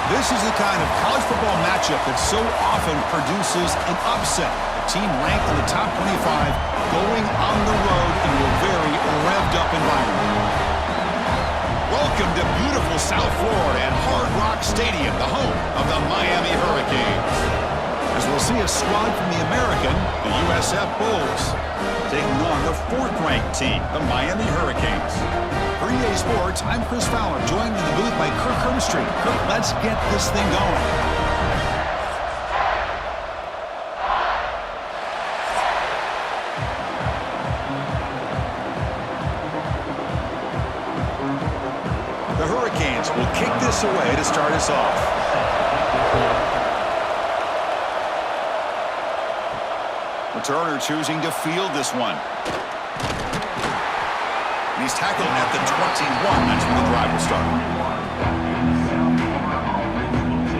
This is the kind of college football matchup that so often produces an upset. The team ranked in the top 25 going on the road into a very revved-up environment. Welcome to beautiful South Florida and Hard Rock Stadium, the home of the Miami Hurricanes. As we'll see a squad from the American, the USF Bulls, taking on the fourth-ranked team, the Miami Hurricanes. For EA Sports, I'm Chris Fowler, joined in the booth by Kirk Hermstreet. Kirk, let's get this thing going. The Hurricanes will kick this away to start us off. Returner choosing to field this one. And he's tackled at the 21. That's where the drive will start.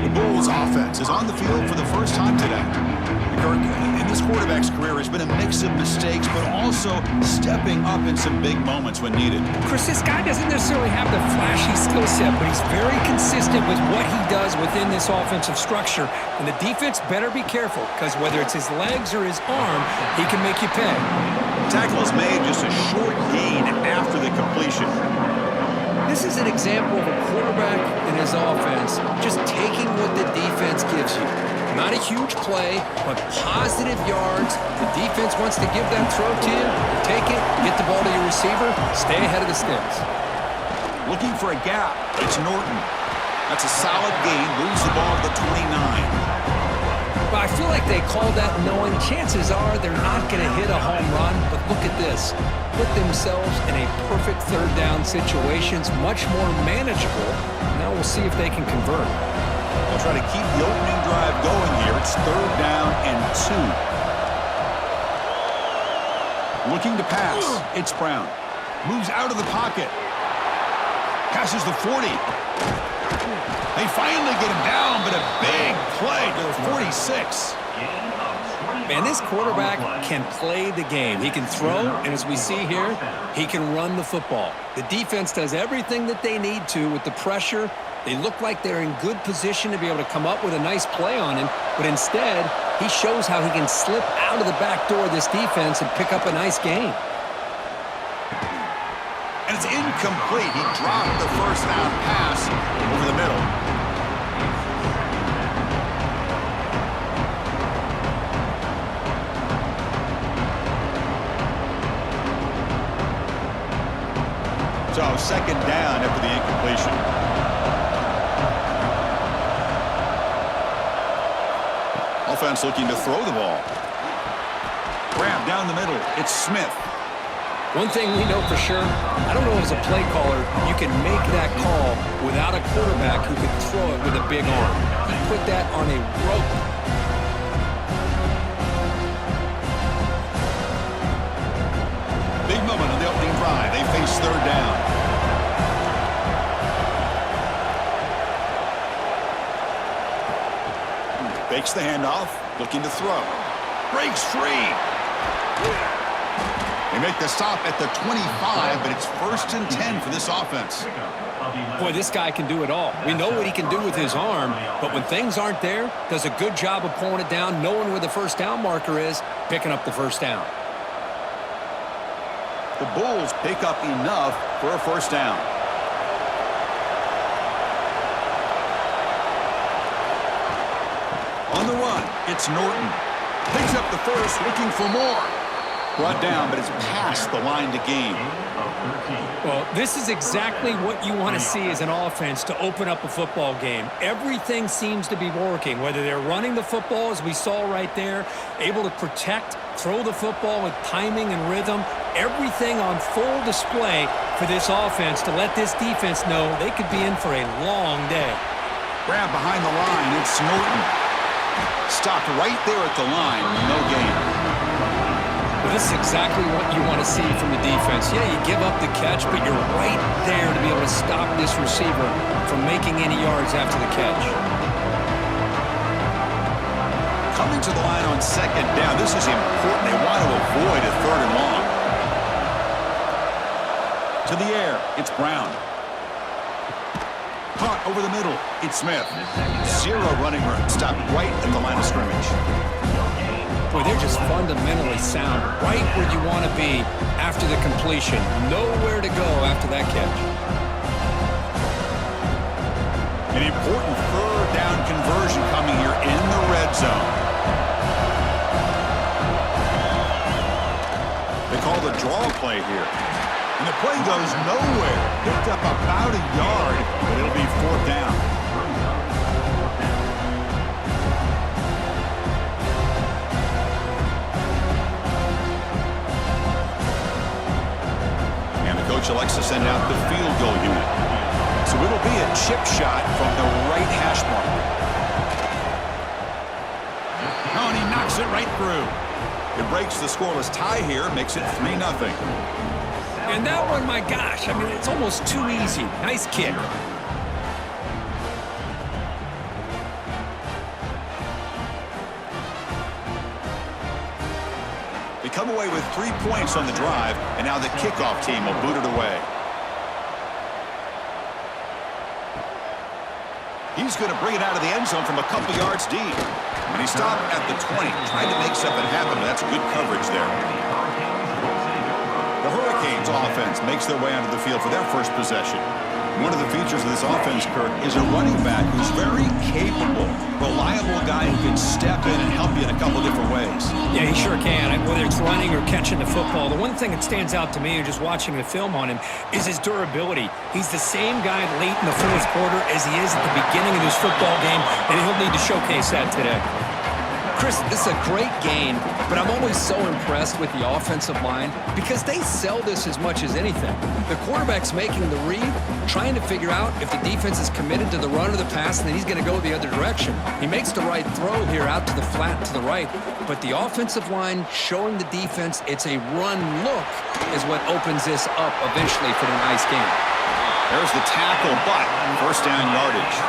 The Bulls offense is on the field for the first time today. Kirk, in this quarterback's career, has been a mix of mistakes, but also stepping up in some big moments when needed. Chris, this guy doesn't necessarily have the flashy skill set, but he's very consistent with what he does within this offensive structure. And the defense better be careful, because whether it's his legs or his arm, he can make you pay. Tackle is made just a short gain after the completion. This is an example of a quarterback in his offense just taking what the defense gives you. Not a huge play, but positive yards. The defense wants to give that throw to you. Take it, get the ball to your receiver, stay ahead of the sticks. Looking for a gap. It's Norton. That's a solid gain. Moves the ball to the 29. But I feel like they call that knowing chances are they're not going to hit a home run. But look at this. Put themselves in a perfect third down situation. It's much more manageable. Now we'll see if they can convert. They'll try to keep the opening drive going here. It's third down and 2. Looking to pass. It's Brown. Moves out of the pocket. Passes the 40. They finally get him down, but a big play to the 46. Man, this quarterback can play the game. He can throw, and as we see here, he can run the football. The defense does everything that they need to with the pressure. They look like they're in good position to be able to come up with a nice play on him, but instead, he shows how he can slip out of the back door of this defense and pick up a nice gain. And it's incomplete. He dropped the first down pass over the middle. So second down after the incompletion. Offense looking to throw the ball. Grab down the middle. It's Smith. One thing we know for sure, I don't know as a play caller, you can make that call without a quarterback who can throw it with a big arm. He put that on a rope. Big moment on the opening drive. They face third down. Fakes the handoff, looking to throw. Breaks free. They make the stop at the 25, but it's 1st and 10 for this offense. Boy, this guy can do it all. We know what he can do with his arm, but when things aren't there, does a good job of pulling it down, knowing where the first down marker is, picking up the first down. The Bulls pick up enough for a first down. On the run, it's Norton. Picks up the first, looking for more. Brought down, but it's past the line to gain. Well, this is exactly what you want to see as an offense to open up a football game. Everything seems to be working, whether they're running the football, as we saw right there, able to protect, throw the football with timing and rhythm. Everything on full display for this offense to let this defense know they could be in for a long day. Grab behind the line, it's Norton. Stopped right there at the line, no gain. Well, this is exactly what you want to see from the defense. Yeah, you give up the catch, but you're right there to be able to stop this receiver from making any yards after the catch. Coming to the line on second down, this is important. They want to avoid a third and long. To the air, it's Brown. Caught over the middle. It's Smith. Zero running room. Stopped right at the line of scrimmage. Boy, they're just fundamentally sound. Right where you want to be after the completion. Nowhere to go after that catch. An important third down conversion coming here in the red zone. They call the draw play here. And the play goes nowhere. Picked up about a yard, but it'll be fourth down. And the coach elects to send out the field goal unit. So it'll be a chip shot from the right hash mark. Oh, and he knocks it right through. It breaks the scoreless tie here, makes it 3-0. And that one, my gosh, I mean, it's almost too easy. Nice kick. They come away with 3 points on the drive, and now the kickoff team will boot it away. He's going to bring it out of the end zone from a couple yards deep. And he stopped at the 20, trying to make something happen, but that's good coverage there. The Hurricanes offense makes their way onto the field for their first possession. One of the features of this offense, Kirk, is a running back who's very capable, reliable guy who can step in and help you in a couple different ways. Yeah, he sure can, whether it's running or catching the football. The one thing that stands out to me, just watching the film on him, is his durability. He's the same guy late in the fourth quarter as he is at the beginning of this football game, and he'll need to showcase that today. Chris, this is a great game, but I'm always so impressed with the offensive line because they sell this as much as anything. The quarterback's making the read, trying to figure out if the defense is committed to the run or the pass, and then he's going to go the other direction. He makes the right throw here out to the flat to the right, but the offensive line showing the defense it's a run look is what opens this up eventually for the nice game. There's the tackle, but first down yardage.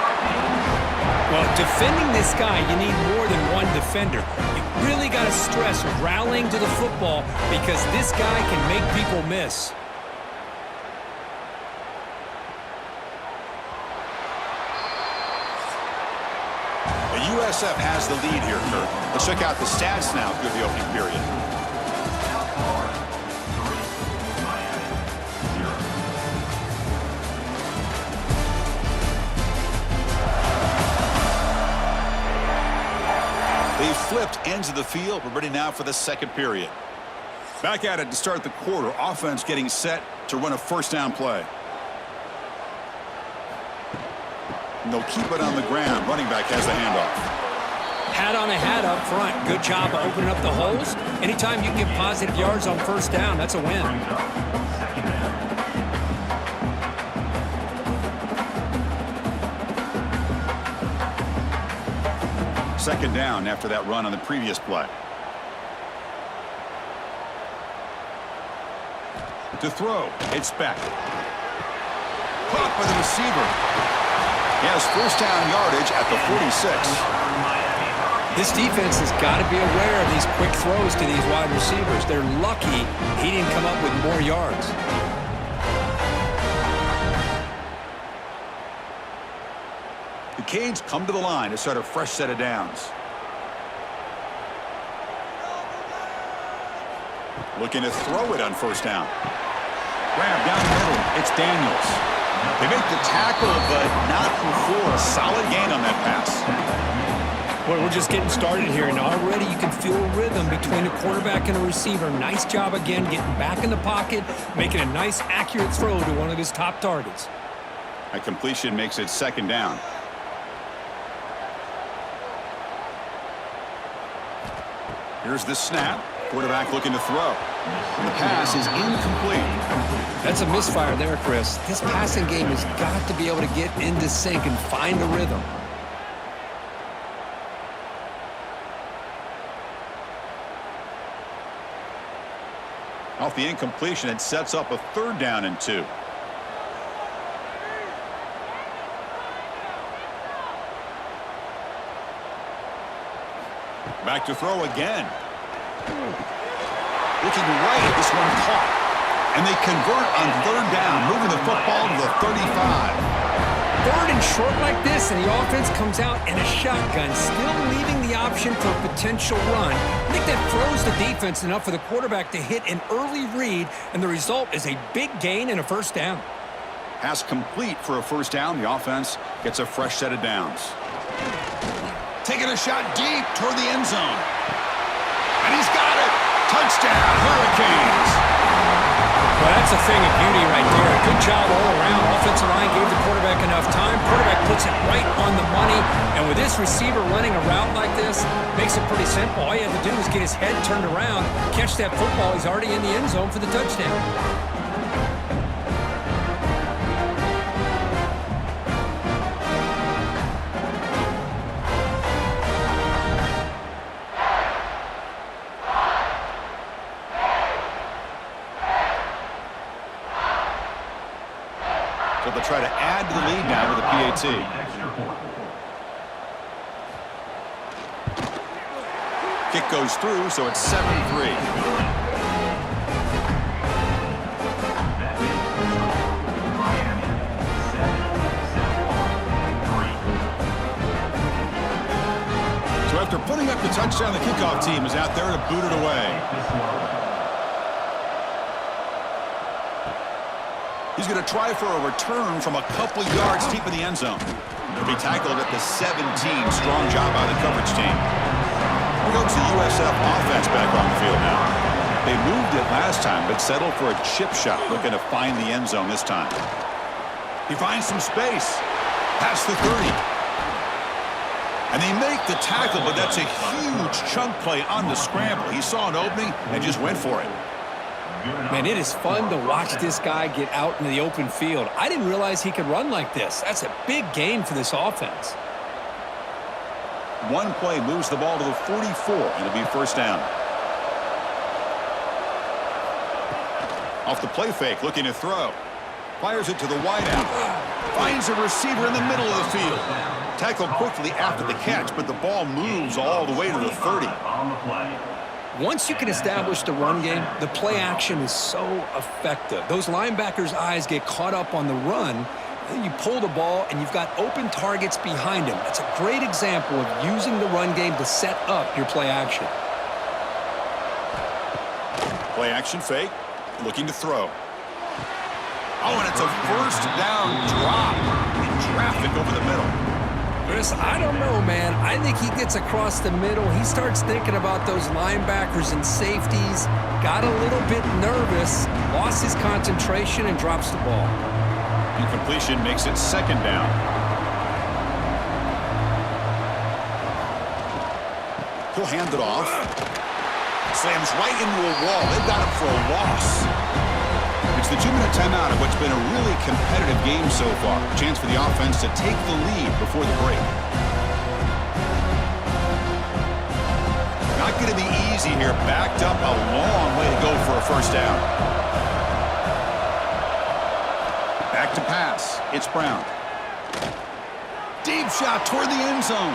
Well, defending this guy, you need more than one defender. You really got to stress rallying to the football because this guy can make people miss. The USF has the lead here, Kirk. Let's check out the stats now through the opening period. They've flipped ends of the field. We're ready now for the second period. Back at it to start the quarter. Offense getting set to run a first down play. And they'll keep it on the ground. Running back has the handoff. Hat on a hat up front. Good job of opening up the holes. Anytime you can get positive yards on first down, that's a win. Second down after that run on the previous play. To throw, it's Beck. Caught by the receiver. He has first down yardage at the 46. This defense has got to be aware of these quick throws to these wide receivers. They're lucky he didn't come up with more yards. The Canes come to the line to start a fresh set of downs. Looking to throw it on first down. Grab down the middle. It's Daniels. They make the tackle, but not before a solid gain on that pass. Well, we're just getting started here, and already you can feel a rhythm between a quarterback and a receiver. Nice job again getting back in the pocket, making a nice, accurate throw to one of his top targets. A completion makes it second down. Here's the snap. Quarterback looking to throw. And the pass is incomplete. That's a misfire there, Chris. This passing game has got to be able to get into sync and find a rhythm. Off the incompletion, it sets up a third down and 2. Back to throw again. Looking right, this one caught. And they convert on third down, moving the football to the 35. 3rd and short like this, and the offense comes out in a shotgun, still leaving the option for a potential run. I think that throws the defense enough for the quarterback to hit an early read, and the result is a big gain and a first down. Pass complete for a first down. The offense gets a fresh set of downs. Taking a shot deep toward the end zone. And he's got it. Touchdown, Hurricanes. Well, that's a thing of beauty right there. Good job all around. Offensive line gave the quarterback enough time. Quarterback puts it right on the money. And with this receiver running a route like this, makes it pretty simple. All you have to do is get his head turned around, catch that football. He's already in the end zone for the touchdown. So they'll try to add to the lead now with a PAT. Kick goes through, so it's 7-3. So after putting up the touchdown, the kickoff team is out there to boot it away. He's going to try for a return from a couple yards deep in the end zone. He'll be tackled at the 17. Strong job by the coverage team. We go to the USF offense back on the field now. They moved it last time, but settled for a chip shot, looking to find the end zone this time. He finds some space. Past the 30. And they make the tackle, but that's a huge chunk play on the scramble. He saw an opening and just went for it. Man, it is fun to watch this guy get out in the open field. I didn't realize he could run like this. That's a big gain for this offense. One play moves the ball to the 44, and it'll be first down. Off the play fake, looking to throw. Fires it to the wideout. Finds a receiver in the middle of the field. Tackled quickly after the catch, but the ball moves all the way to the 30. Once you can establish the run game, the play action is so effective. Those linebackers' eyes get caught up on the run, then you pull the ball and you've got open targets behind him. That's a great example of using the run game to set up your play action. Play action fake, looking to throw. Oh, and it's a first down drop in traffic over the middle. Chris, I don't know, man. I think he gets across the middle. He starts thinking about those linebackers and safeties, got a little bit nervous, lost his concentration, and drops the ball. Incompletion makes it second down. He'll hand it off. Slams right into a wall. They've got him for a loss. It's the 2-minute timeout of what's been a really competitive game so far. A chance for the offense to take the lead before the break. Not going to be easy here. Backed up a long way to go for a first down. Back to pass. It's Brown. Deep shot toward the end zone.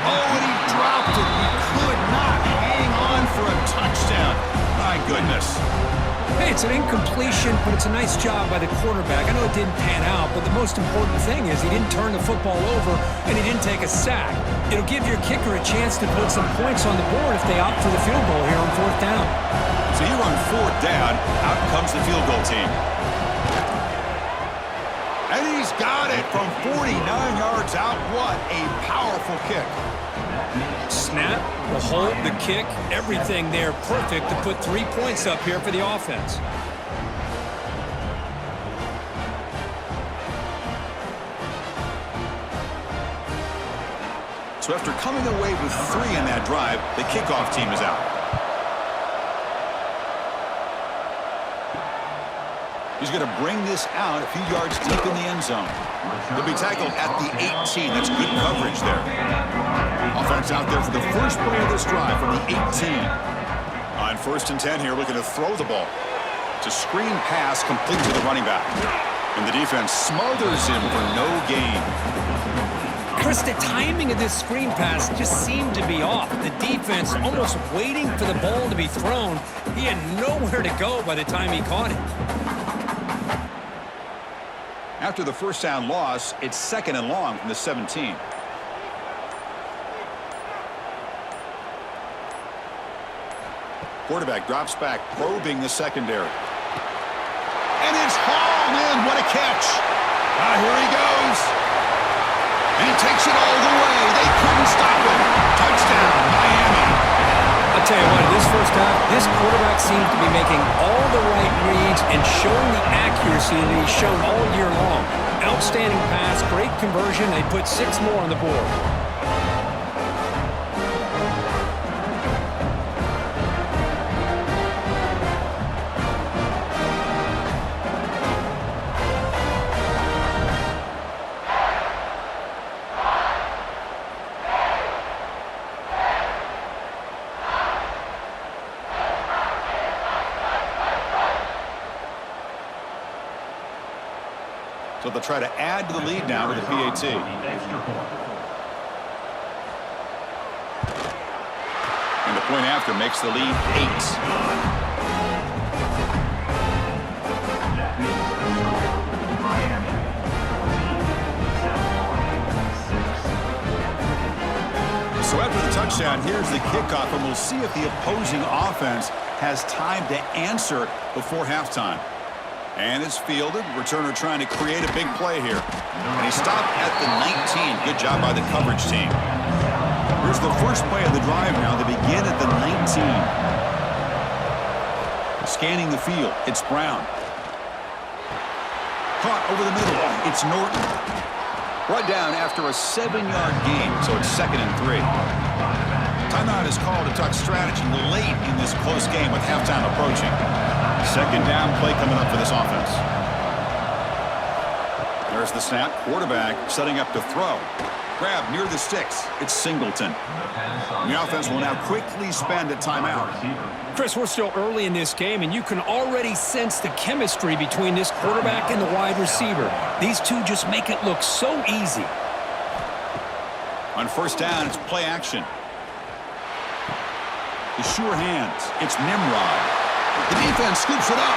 Oh, and he dropped it. He could not hang on for a touchdown. My goodness. Hey, it's an incompletion, but it's a nice job by the quarterback. I know it didn't pan out, but the most important thing is he didn't turn the football over and he didn't take a sack. It'll give your kicker a chance to put some points on the board if they opt for the field goal here on fourth down. So here on fourth down, out comes the field goal team. And he's got it from 49 yards out. What a powerful kick. Snap, the hold, the kick, everything there perfect to put 3 points up here for the offense. So after coming away with 3 in that drive, the kickoff team is out. He's going to bring this out a few yards deep in the end zone. He'll be tackled at the 18. That's good coverage there. Offense out there for the first play of this drive from the 18. On 1st and 10 here, looking to throw the ball. It's a screen pass complete to the running back. And the defense smothers him for no gain. Chris, the timing of this screen pass just seemed to be off. The defense almost waiting for the ball to be thrown. He had nowhere to go by the time he caught it. After the first down loss, it's 2nd and long from the 17. Quarterback drops back, probing the secondary. And it's hauled in. What a catch. Here he goes. And he takes it all the way. They couldn't stop him. Touchdown, Miami. I'll tell you what, in this first half, this quarterback seems to be making all the right reads and showing the accuracy that he's shown all year long. Outstanding pass, great conversion. They put 6 more on the board. So they'll try to add to the lead now with the PAT. And the point after makes the lead 8. So after the touchdown, here's the kickoff, and we'll see if the opposing offense has time to answer before halftime. And it's fielded. Returner trying to create a big play here. And he stopped at the 19. Good job by the coverage team. Here's the first play of the drive now. They begin at the 19. Scanning the field. It's Brown. Caught over the middle. It's Norton. Brought down after a 7-yard gain, so it's 2nd and 3. Timeout is called to talk strategy late in this close game with halftime approaching. 2nd down play coming up for this offense. There's the snap. Quarterback setting up to throw. Grab near the sticks. It's Singleton. And the offense will now quickly spend a timeout. Chris, we're still early in this game, and you can already sense the chemistry between this quarterback and the wide receiver. These two just make it look so easy. On first down, it's play action. The sure hands. It's Nimrod. The defense scoops it up.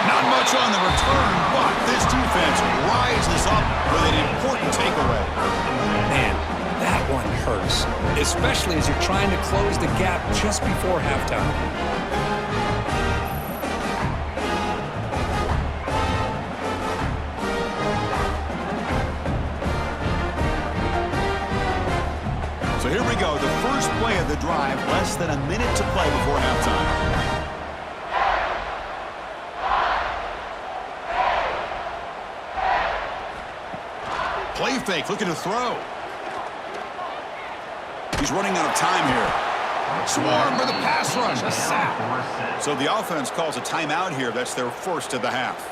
Not much on the return, but this defense rises up with an important takeaway. Man, that one hurts, especially as you're trying to close the gap just before halftime. So here we go, the first play of the drive, less than a minute to play before halftime. Play fake, looking to throw. He's running out of time here. Swarm for the pass rush, a sack. So the offense calls a timeout here. That's their first of the half.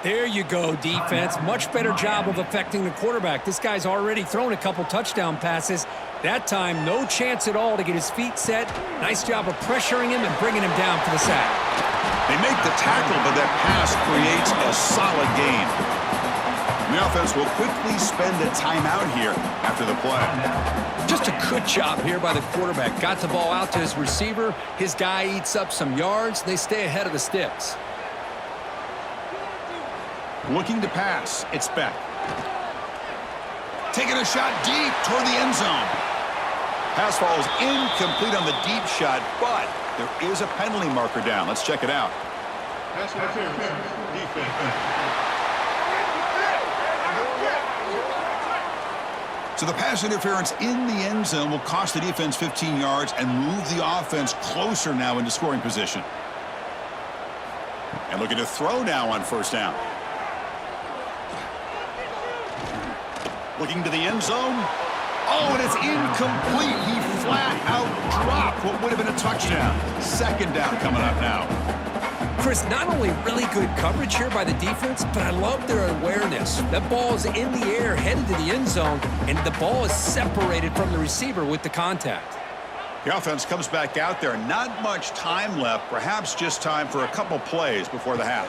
There you go, defense. Much better job of affecting the quarterback. This guy's already thrown a couple touchdown passes. That time, no chance at all to get his feet set. Nice job of pressuring him and bringing him down for the sack. They make the tackle, but that pass creates a solid gain. The offense will quickly spend a timeout here after the play. Just a good job here by the quarterback. Got the ball out to his receiver. His guy eats up some yards. They stay ahead of the sticks. Looking to pass. It's Beck. Taking a shot deep toward the end zone. Pass falls incomplete on the deep shot, but there is a penalty marker down. Let's check it out. Pass interference. Defense. So the pass interference in the end zone will cost the defense 15 yards and move the offense closer now into scoring position. And looking to throw now on first down. Looking to the end zone. Oh, and it's incomplete. He flat out dropped what would have been a touchdown. 2nd down coming up now. Chris, not only really good coverage here by the defense, but I love their awareness. That ball is in the air, headed to the end zone, and the ball is separated from the receiver with the contact. The offense comes back out there. Not much time left, perhaps just time for a couple plays before the half.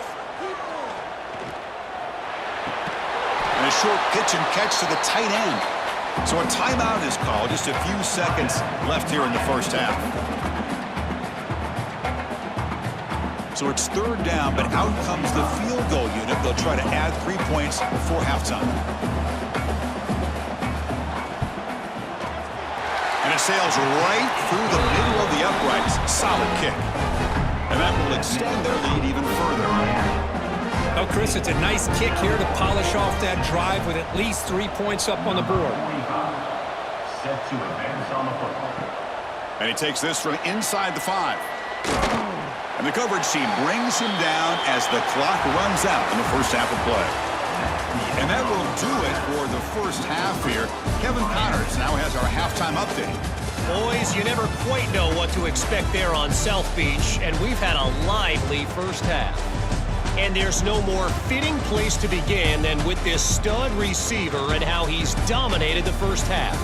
And a short pitch and catch to the tight end. So a timeout is called. Just a few seconds left here in the first half. So it's third down, but out comes the field goal unit. They'll try to add 3 points before halftime. And it sails right through the middle of the uprights. Solid kick. And that will extend their lead even further. Oh, Chris, it's a nice kick here to polish off that drive with at least 3 points up on the board. Set to advance on the football. And he takes this from inside the 5. And the coverage team brings him down as the clock runs out in the first half of play. And that will do it for the first half here. Kevin Connors now has our halftime update. Boys, you never quite know what to expect there on South Beach, and we've had a lively first half. And there's no more fitting place to begin than with this stud receiver and how he's dominated the first half.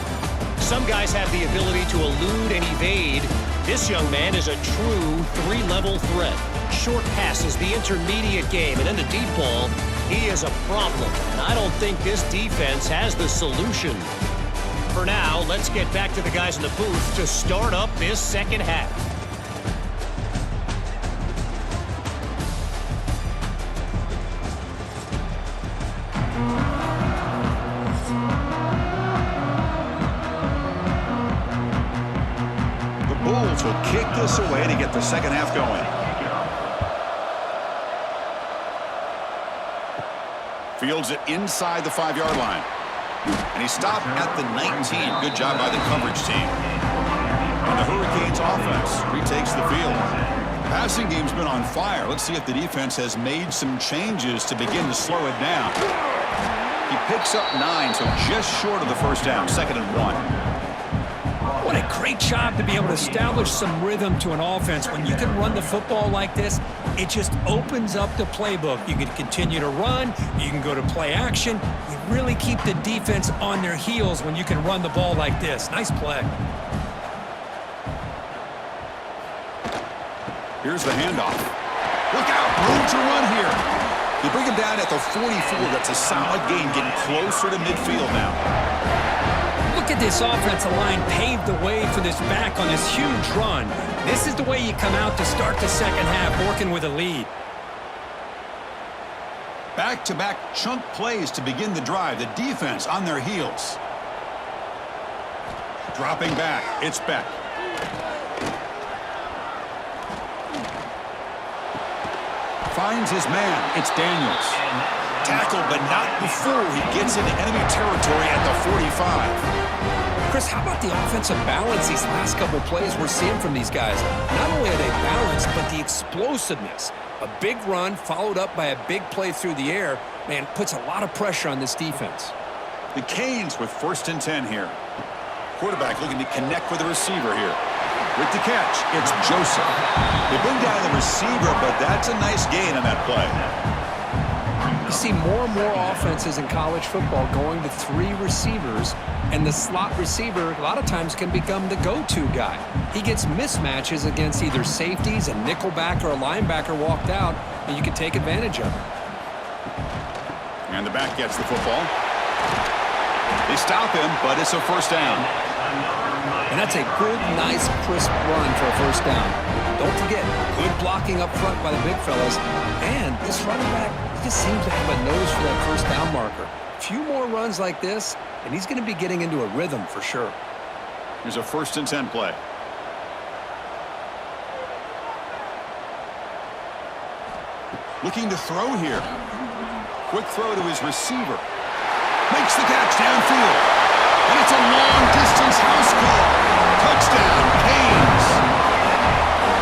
Some guys have the ability to elude and evade. This young man is a true three-level threat. Short passes, the intermediate game, and then the deep ball. He is a problem, and I don't think this defense has the solution. For now, let's get back to the guys in the booth to start up this second half. The Bulls will kick this away to get the second half going. Fields it inside the 5-yard line. And he stopped at the 19. Good job by the coverage team. And the Hurricanes offense retakes the field. Passing game's been on fire. Let's see if the defense has made some changes to begin to slow it down. He picks up 9, so just short of the first down, 2nd and 1. What a great job to be able to establish some rhythm to an offense. When you can run the football like this, it just opens up the playbook. You can continue to run. You can go to play action. You really keep the defense on their heels when you can run the ball like this. Nice play. Here's the handoff. Look out, room to run here. They bring him down at the 44. That's a solid gain, getting closer to midfield now. Look at this offensive line paved the way for this back on this huge run. This is the way you come out to start the second half, working with a lead. Back-to-back chunk plays to begin the drive. The defense on their heels. Dropping back. It's Beck. Finds his man. It's Daniels. Tackle, but not before he gets into enemy territory at the 45. Chris, how about the offensive balance these last couple plays we're seeing from these guys? Not only are they balanced, but the explosiveness. A big run followed up by a big play through the air, man, puts a lot of pressure on this defense. The Canes with 1st and 10 here. Quarterback looking to connect with the receiver here. With the catch, it's Joseph. They bring down the receiver, but that's a nice gain on that play. You see more and more offenses in college football going to 3 receivers, and the slot receiver a lot of times can become the go-to guy. He gets mismatches against either safeties, a nickelbacker, or a linebacker walked out, and you can take advantage of it. And the back gets the football. They stop him, but it's a first down. And that's a good, nice, crisp run for a first down. Don't forget, good blocking up front by the big fellas. And this running back, he just seems to have a nose for that first down marker. A few more runs like this, and he's going to be getting into a rhythm for sure. Here's a 1st and 10 play. Looking to throw here. Quick throw to his receiver. Makes the catch downfield. And it's a long-distance house call. Touchdown, Canes.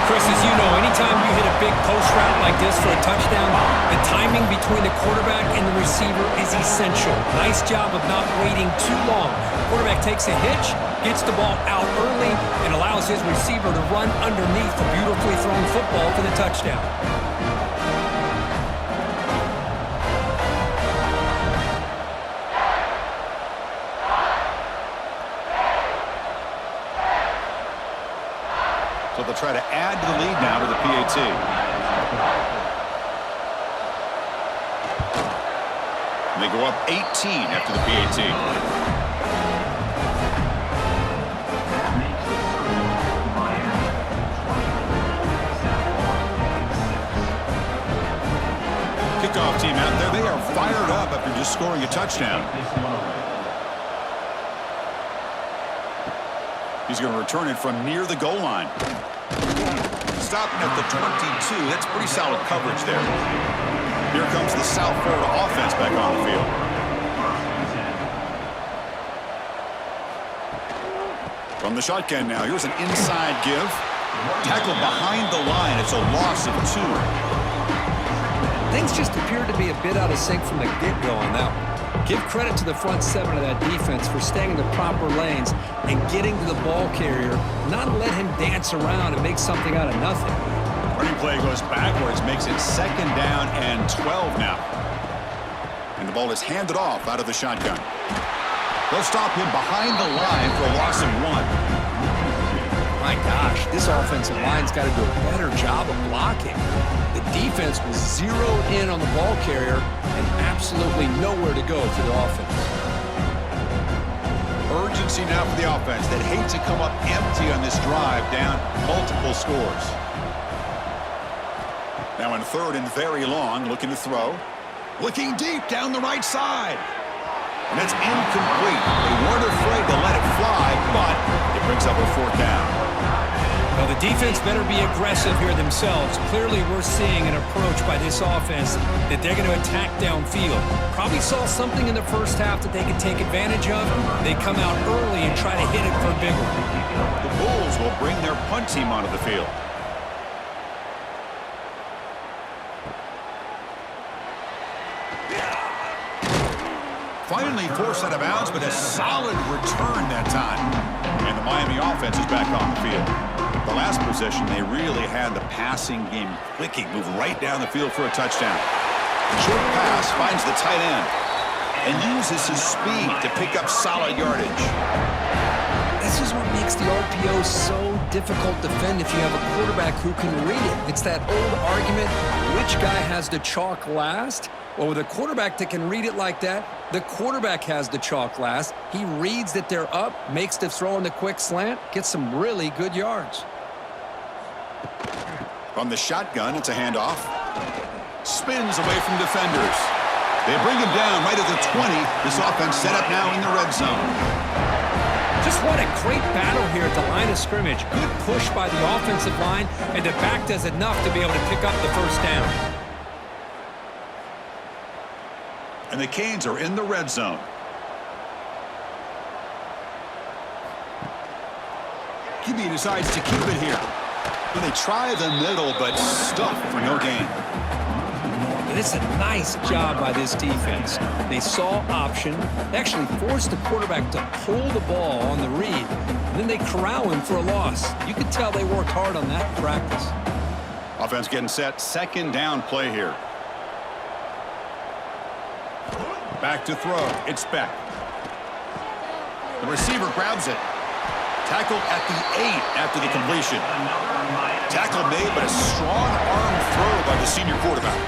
Chris, as you know, anytime you hit a big post route like this for a touchdown, the timing between the quarterback and the receiver is essential. Nice job of not waiting too long. Quarterback takes a hitch, gets the ball out early, and allows his receiver to run underneath the beautifully thrown football for the touchdown. So they'll try to add to the lead now to the PAT. And they go up 18 after the PAT. They are fired up after just scoring a touchdown. He's going to return it from near the goal line. Stopping at the 22. That's pretty solid coverage there. Here comes the South Florida offense back on the field. From the shotgun now, here's an inside give. Tackled behind the line. It's a loss of 2. Things just appeared to be a bit out of sync from the get-go on that one. Give credit to the front 7 of that defense for staying in the proper lanes and getting to the ball carrier, not let him dance around and make something out of nothing. Running play goes backwards, makes it 2nd down and 12 now. And the ball is handed off out of the shotgun. They'll stop him behind the line for a loss of 1. My gosh, this offensive line's got to do a better job of blocking. The defense was zeroed in on the ball carrier and absolutely nowhere to go for the offense. Urgency now for the offense that hate to come up empty on this drive, down multiple scores. Now in 3rd and very long, looking to throw. Looking deep down the right side. And it's incomplete. They weren't afraid to let it fly, but it brings up a 4th down. Well, the defense better be aggressive here themselves. Clearly, we're seeing an approach by this offense that they're going to attack downfield. Probably saw something in the first half that they could take advantage of. They come out early and try to hit it for bigger. The Bulls will bring their punt team onto the field. Finally forced out of bounds, but a solid return that time. And the Miami offense is back on the field. The last possession, they really had the passing game clicking. Move right down the field for a touchdown. Short pass finds the tight end and uses his speed to pick up solid yardage. This is what makes the RPO so difficult to defend if you have a quarterback who can read it. It's that old argument, which guy has the chalk last? Well, with a quarterback that can read it like that, the quarterback has the chalk last. He reads that they're up, makes the throw in the quick slant, gets some really good yards. From the shotgun, it's a handoff. Spins away from defenders. They bring him down right at the 20. This offense set up now in the red zone. Just what a great battle here at the line of scrimmage. Good push by the offensive line, and the back does enough to be able to pick up the 1st down. And the Canes are in the red zone. QB decides to keep it here. And they try the middle, but stuff for no gain. And it's a nice job by this defense. They saw option, actually forced the quarterback to pull the ball on the read, and then they corral him for a loss. You could tell they worked hard on that in practice. Offense getting set. 2nd down play here. Back to throw. It's Beck. The receiver grabs it. Tackled at the 8 after the completion. Tackle made, but a strong arm throw by the senior quarterback.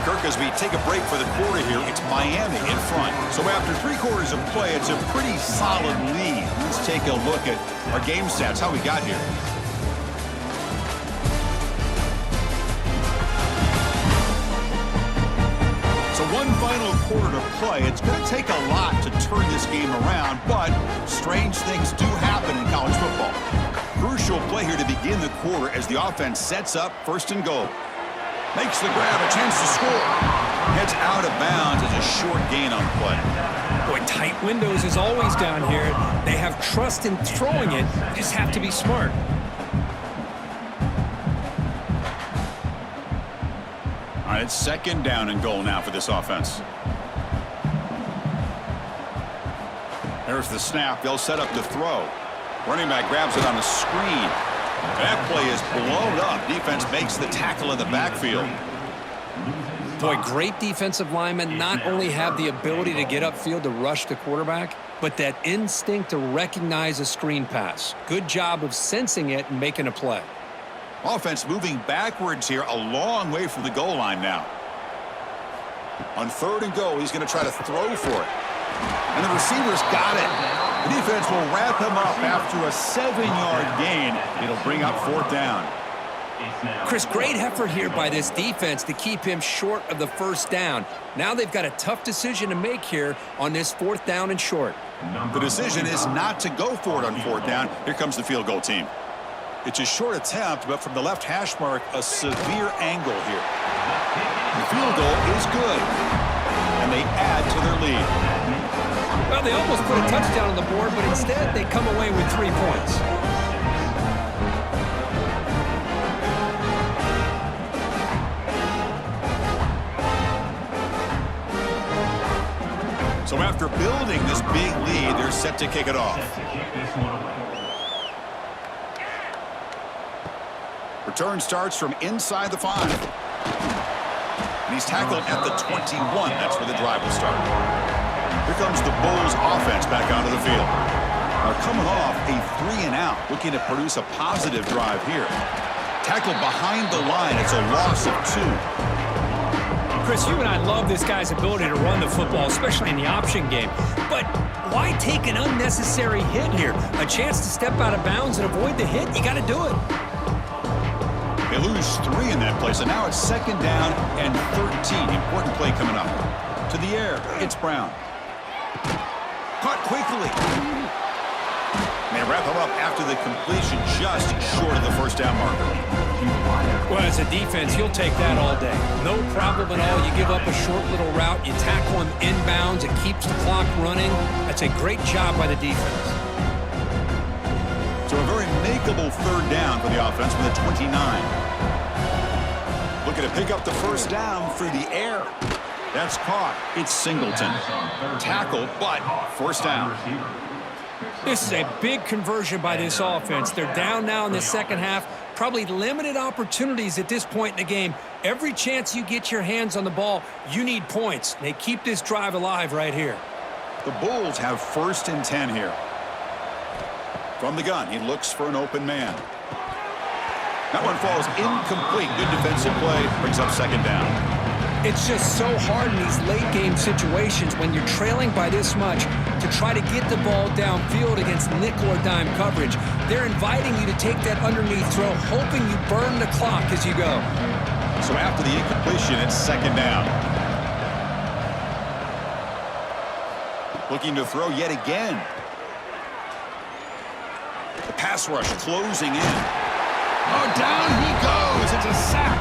Kirk, as we take a break for the quarter here, it's Miami in front. So after 3 quarters of play, it's a pretty solid lead. Let's take a look at our game stats, how we got here. So one final quarter to play. It's going to take a lot to turn this game around, but strange things do happen in college football. Crucial play here to begin the quarter as the offense sets up 1st and goal. Makes the grab, a chance to score. Heads out of bounds as a short gain on the play. Boy, tight windows is always down here. They have trust in throwing it. Just have to be smart. All right, it's 2nd down and goal now for this offense. There's the snap. They'll set up to throw. Running back grabs it on the screen. That play is blown up. Defense makes the tackle in the backfield. Boy, great defensive linemen not only have the ability to get upfield to rush the quarterback, but that instinct to recognize a screen pass. Good job of sensing it and making a play. Offense moving backwards here, a long way from the goal line now. On 3rd and goal, he's going to try to throw for it. And the receiver's got it. The defense will wrap him up after a 7-yard gain. It'll bring up 4th down. Chris, great effort here by this defense to keep him short of the first down. Now they've got a tough decision to make here on this 4th down and short. The decision is not to go for it on 4th down. Here comes the field goal team. It's a short attempt, but from the left hash mark, a severe angle here. The field goal is good, and they add to their lead. Well, they almost put a touchdown on the board, but instead they come away with 3 points. So after building this big lead, they're set to kick it off. Return starts from inside the 5. And he's tackled at the 21. That's where the drive will start. Here comes the Bulls offense back onto the field. Now coming off a 3-and-out, looking to produce a positive drive here. Tackled behind the line. It's a loss of 2. Chris, you and I love this guy's ability to run the football, especially in the option game. But why take an unnecessary hit here? A chance to step out of bounds and avoid the hit? You got to do it. They lose 3 in that play, so now it's 2nd down and 13. Important play coming up. To the air, it's Brown. Caught quickly. They wrap him up after the completion just short of the first down marker. Well, as a defense, you'll take that all day. No problem at all. You give up a short little route. You tackle him inbounds. It keeps the clock running. That's a great job by the defense. So a very makeable 3rd down for the offense with a 29. Looking to pick up the first down through the air. That's caught. It's Singleton. Tackled, but first down. This is a big conversion by this offense. They're down now in the second half. Probably limited opportunities at this point in the game. Every chance you get your hands on the ball, you need points. They keep this drive alive right here. The Bulls have 1st and 10 here. From the gun, he looks for an open man. That one falls incomplete. Good defensive play. Brings up 2nd down. It's just so hard in these late-game situations when you're trailing by this much to try to get the ball downfield against nickel or dime coverage. They're inviting you to take that underneath throw, hoping you burn the clock as you go. So after the incompletion, it's 2nd down. Looking to throw yet again. The pass rush closing in. Oh, down he goes. It's a sack.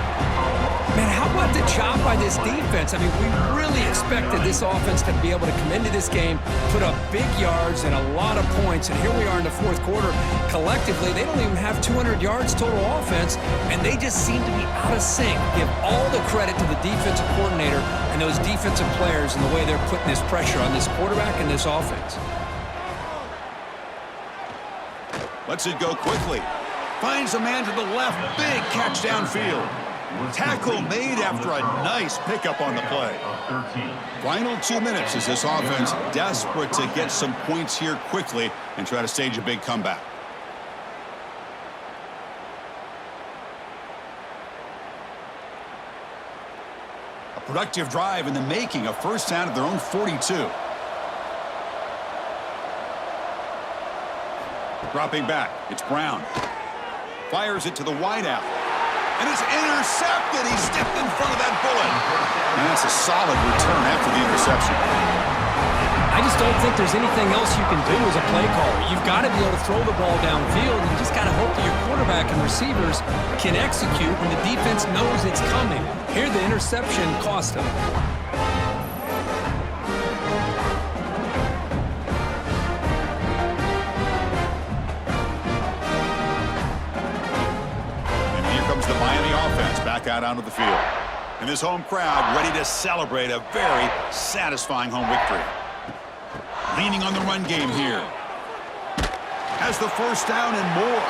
Man, how about the job by this defense? I mean, we really expected this offense to be able to come into this game, put up big yards and a lot of points, and here we are in the 4th quarter. Collectively, they don't even have 200 yards total offense, and they just seem to be out of sync. Give all the credit to the defensive coordinator and those defensive players and the way they're putting this pressure on this quarterback and this offense. Lets it go quickly. Finds a man to the left. Big catch downfield. Tackle made after a nice pickup on the play. Final 2 minutes as this offense desperate to get some points here quickly and try to stage a big comeback. A productive drive in the making, a first down at their own 42. Dropping back, it's Brown. Fires it to the wideout. And it's intercepted. He stepped in front of that bullet. And that's a solid return after the interception. I just don't think there's anything else you can do as a play caller. You've got to be able to throw the ball downfield. You just got to hope that your quarterback and receivers can execute when the defense knows it's coming. Here, the interception cost him. The Miami offense back out onto the field. And this home crowd ready to celebrate a very satisfying home victory. Leaning on the run game here. Has the first down and more.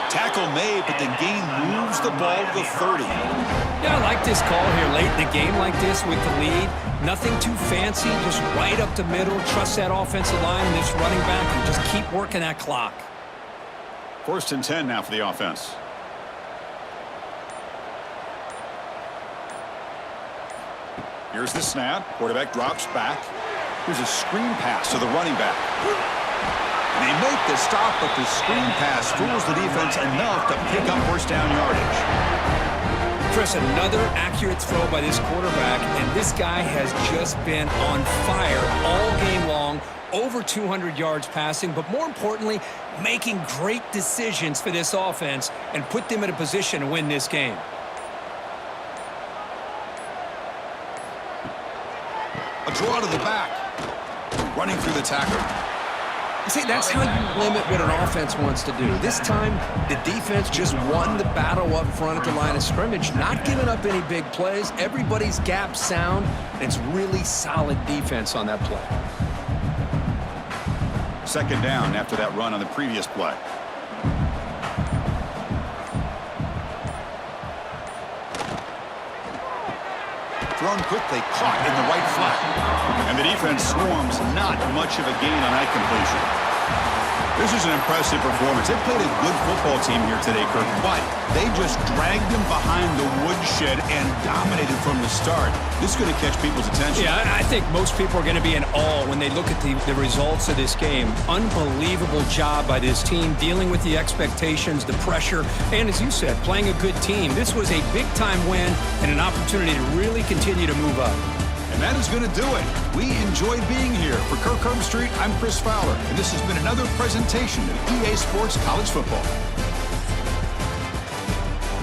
Tackle made, but the game moves the ball to the 30. Yeah, I like this call here late in the game like this with the lead. Nothing too fancy, just right up the middle. Trust that offensive line and this running back and just keep working that clock. 1st and 10 now for the offense. Here's the snap. Quarterback drops back. Here's a screen pass to the running back. And they make the stop, but the screen pass fools the defense enough to pick up first down yardage. Chris, another accurate throw by this quarterback, and this guy has just been on fire all game long. Over 200 yards passing, but more importantly, making great decisions for this offense and put them in a position to win this game. A draw to the back. Running through the tackle. See, that's how you limit what an offense wants to do. This time, the defense just won the battle up front at the line of scrimmage, not giving up any big plays. Everybody's gap sound. It's really solid defense on that play. Second down after that run on the previous play. Thrown quickly, caught in the right flat. And the defense swarms, not much of a gain on that completion. This is an impressive performance. They played a good football team here today, Kirk, but they just dragged them behind the woodshed and dominated from the start. This is going to catch people's attention. Yeah, I think most people are going to be in awe when they look at the results of this game. Unbelievable job by this team, dealing with the expectations, the pressure, and as you said, playing a good team. This was a big-time win and an opportunity to really continue to move up. And that is going to do it. We enjoyed being here. For Kirk Herbstreit, I'm Chris Fowler, and this has been another presentation of EA Sports College Football.